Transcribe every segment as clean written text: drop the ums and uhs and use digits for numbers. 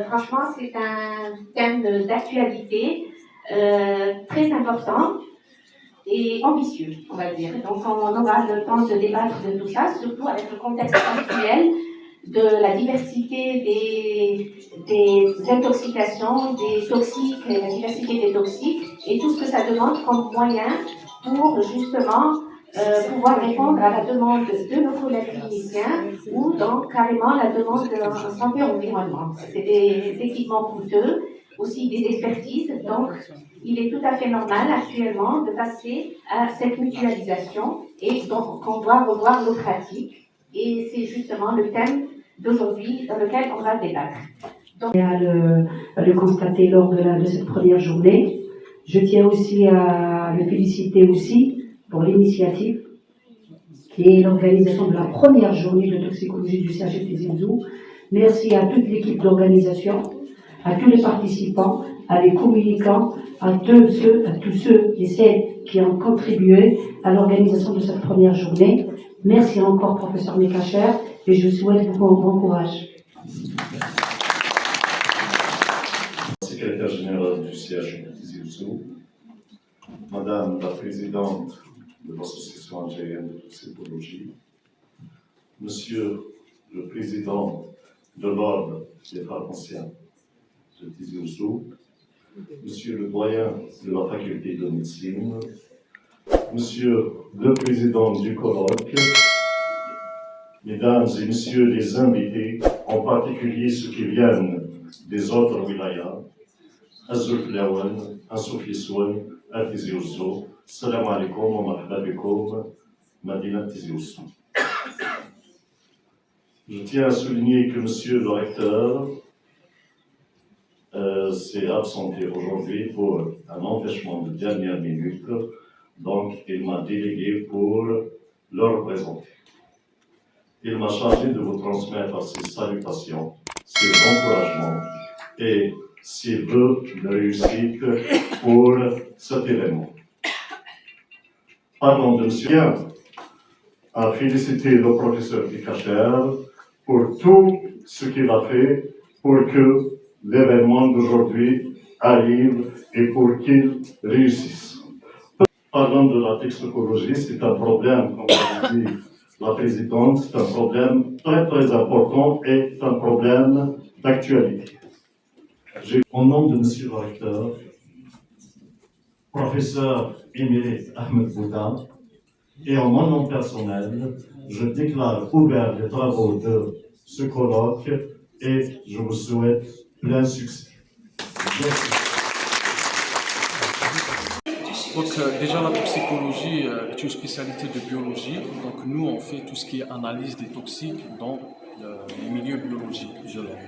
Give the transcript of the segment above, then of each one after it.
Franchement, c'est un thème d'actualité très important et ambitieux, on va dire. Donc, on aura le temps de débattre de tout ça, surtout avec le contexte actuel de la diversité des intoxications, des toxiques, et la diversité des toxiques, et tout ce que ça demande comme moyen pour justement pouvoir répondre à la demande de nos collègues cliniciens ou donc carrément la demande en santé environnement. C'est des équipements coûteux, aussi des expertises, donc il est tout à fait normal actuellement de passer à cette mutualisation et donc on doit revoir nos pratiques et c'est justement le thème d'aujourd'hui dans lequel on va débattre. Donc, à le constater lors de cette première journée. Je tiens aussi à le féliciter aussi pour l'initiative qui est l'organisation de la première journée de toxicologie du CHU Tizi Ouzou. Merci à toute l'équipe d'organisation, à tous les participants, à les communicants, à tous ceux et celles qui ont contribué à l'organisation de cette première journée. Merci encore, professeur Mekacher, et je vous souhaite beaucoup un bon courage. Secrétaire général du CHU Tizi Ouzou, Madame la présidente de l'association algérienne de toxicologie, Monsieur le président de l'ordre des pharmaciens de Tizi Ouzou, Monsieur le doyen de la faculté de médecine, Monsieur le président du colloque, Mesdames et Messieurs les invités, en particulier ceux qui viennent des autres wilayas, Azul Lawan, Ansoufi Soun, Tizi Ouzou, Salam alaikum wa marhaba bikoum, Madina Tizi Ouzou. Je tiens à souligner que Monsieur le recteur s'est absenté aujourd'hui pour un empêchement de dernière minute, donc il m'a délégué pour le représenter. Il m'a chargé de vous transmettre ses salutations, ses encouragements et ses vœux de réussite pour cet événement. Parlons de monsieur à féliciter le professeur Mekacher pour tout ce qu'il a fait pour que l'événement d'aujourd'hui arrive et pour qu'il réussisse. Parlons de la toxicologie, c'est un problème, comme l'a dit la présidente, c'est un problème très très important et un problème d'actualité. Au nom de monsieur le recteur, professeur émérite Ahmed Bouda, et en mon nom personnel, je déclare ouvert les travaux de ce colloque et je vous souhaite plein succès. Merci. Donc déjà la toxicologie est une spécialité de biologie, donc nous on fait tout ce qui est analyse des toxiques dans les milieux biologiques de l'homme.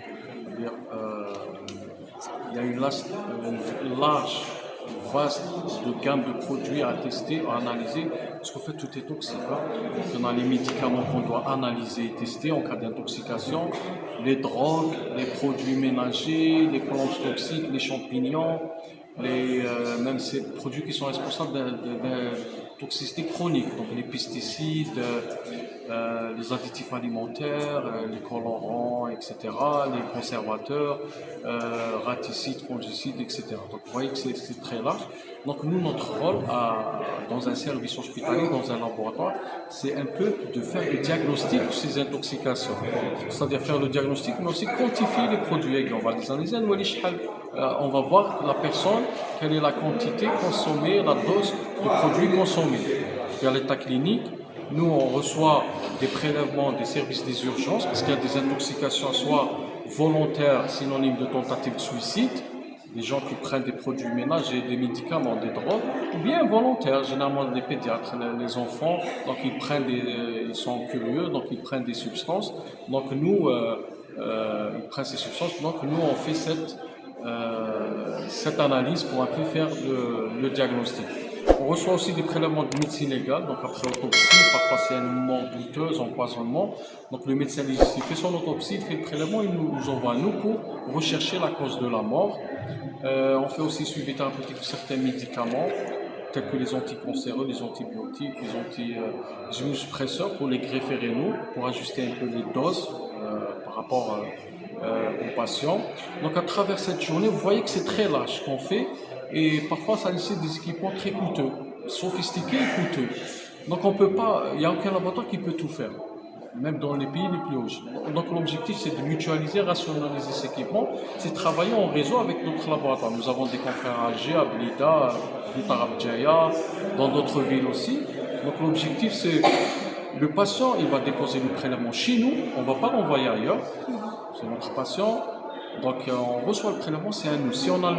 C'est-à-dire il y a une large, vaste de gamme de produits à tester, à analyser, parce qu'en fait tout est toxique. Donc on a les médicaments qu'on doit analyser et tester en cas d'intoxication, les drogues, les produits ménagers, les plantes toxiques, les champignons, même ces produits qui sont responsables d'une toxicité chronique, donc les pesticides, les additifs alimentaires, les colorants, etc., les conservateurs, raticides, fongicides, etc. Donc vous voyez que c'est très large. Donc nous, notre rôle dans un service hospitalier, dans un laboratoire, c'est un peu de faire le diagnostic de ces intoxications. C'est-à-dire faire le diagnostic, mais aussi quantifier les produits. On va les analyser, on va voir la personne, quelle est la quantité consommée, la dose de produits consommés. Et à l'état clinique, nous on reçoit des prélèvements des services des urgences parce qu'il y a des intoxications soit volontaires, synonyme de tentative de suicide, des gens qui prennent des produits ménagers, des médicaments, des drogues, ou bien volontaires, généralement des pédiatres, les enfants, donc ils sont curieux, donc ils prennent des substances. Donc nous, ils prennent ces substances, donc nous on fait cette analyse pour un peu faire le diagnostic. On reçoit aussi des prélèvements de médecine légale, donc après autopsie, parfois c'est un mort douteuse, empoisonnement. Donc le médecin légiste fait son autopsie, il fait le prélèvement, il nous envoie à nous pour rechercher la cause de la mort. On fait aussi suivi thérapeutique de certains médicaments, tels que les anticancéreux, les antibiotiques, les immunosuppresseurs pour les greffer rénaux, pour ajuster un peu les doses par rapport aux patients. Donc à travers cette journée, vous voyez que c'est très large ce qu'on fait et parfois ça nécessite des équipements très coûteux, sophistiqués et coûteux. Donc on peut pas, il n'y a aucun laboratoire qui peut tout faire, même dans les pays les plus hauts. Donc l'objectif c'est de mutualiser, rationaliser ces équipements, c'est travailler en réseau avec d'autres laboratoires. Nous avons des confrères à Alger, à Blida, plus tard à Bdjaïa, dans d'autres villes aussi. Donc l'objectif c'est le patient, il va déposer le prélèvement chez nous, on ne va pas l'envoyer ailleurs, c'est notre patient. Donc on reçoit le prélèvement, c'est à nous. Si on a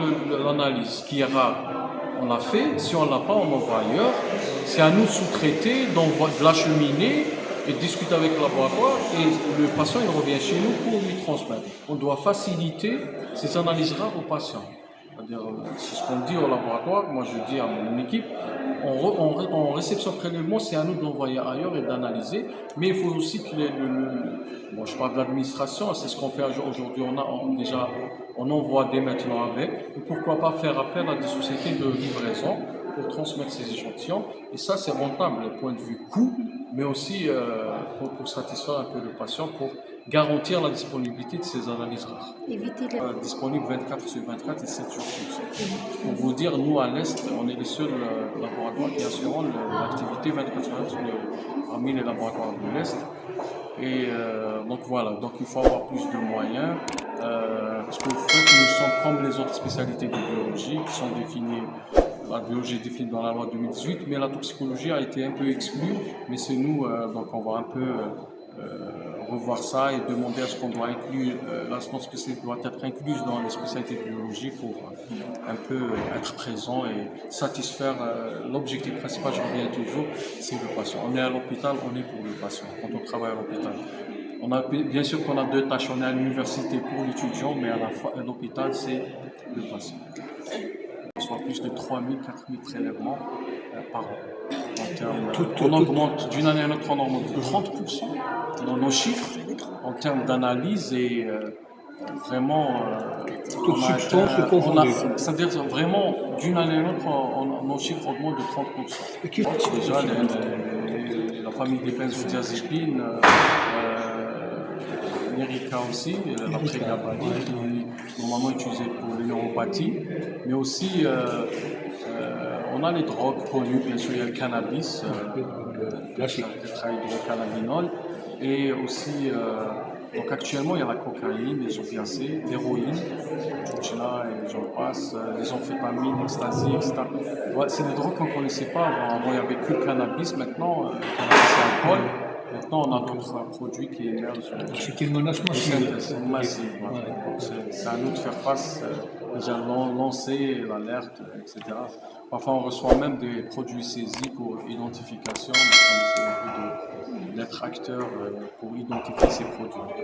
l'analyse qui est rare, on l'a fait. Si on ne l'a pas, on envoie ailleurs. C'est à nous de sous-traiter, de l'acheminer et de discuter avec le laboratoire. Et le patient, il revient chez nous pour lui transmettre. On doit faciliter ces analyses rares aux patients. C'est-à-dire, c'est ce qu'on dit au laboratoire. Moi, je dis à mon équipe, en réception de prélèvement, c'est à nous de l'envoyer ailleurs et d'analyser. Mais il faut aussi que bon, je parle de l'administration, c'est ce qu'on fait aujourd'hui. On envoie dès maintenant avec. Et pourquoi pas faire appel à des sociétés de livraison pour transmettre ces échantillons. Et ça, c'est rentable du point de vue coût, mais aussi pour satisfaire un peu le patient, pour garantir la disponibilité de ces analyses rares. Disponible 24 sur 24 et 7 jours sur 7. Pour vous dire, nous à l'Est, on est les seuls laboratoires qui assurent l'activité 24 sur 24 parmi les laboratoires de l'Est. Et donc voilà, donc il faut avoir plus de moyens. Parce qu'au fait, nous sommes comme les autres spécialités de biologie qui sont définies. La biologie est définie dans la loi 2018, mais la toxicologie a été un peu exclue. Mais c'est nous, donc on va un peu revoir ça et demander à ce qu'on doit inclure, notre spécialité doit être incluse dans les spécialités de biologie pour un peu être présent et satisfaire l'objectif principal, je reviens toujours, c'est le patient. On est à l'hôpital, on est pour le patient quand on travaille à l'hôpital. Bien sûr qu'on a deux tâches, on est à l'université pour l'étudiant, mais à l'hôpital, c'est le patient. On reçoit plus de 3000, 4000 prélèvements par an. On augmente d'une année à l'autre, on augmente de 30% dans nos chiffres en termes d'analyse et vraiment. Toute substance confondue. C'est-à-dire vraiment d'une année à l'autre, nos chiffres augmentent de 30%. Déjà, la famille des benzodiazépines, l'Erica aussi, la prégabaline, qui est normalement utilisée pour les neuropathies, mais aussi on a les drogues connues, bien sûr, il y a le cannabis, le tétrahydrocannabinol, et aussi, donc actuellement, il y a la cocaïne, les opiacés, l'héroïne, là et j'en passe, les amphétamines, l'ecstasy, etc. Ouais, c'est des drogues qu'on ne connaissait pas avant. Il n'y avait que le cannabis, maintenant, le cannabis et l'alcool. Maintenant, on a d'autres produits qui émergent. C'était une menace massive. Massive. C'est à nous de faire face, déjà lancer l'alerte, etc. Parfois, on reçoit même des produits saisis pour identification, donc on essaie d'être acteur pour identifier ces produits.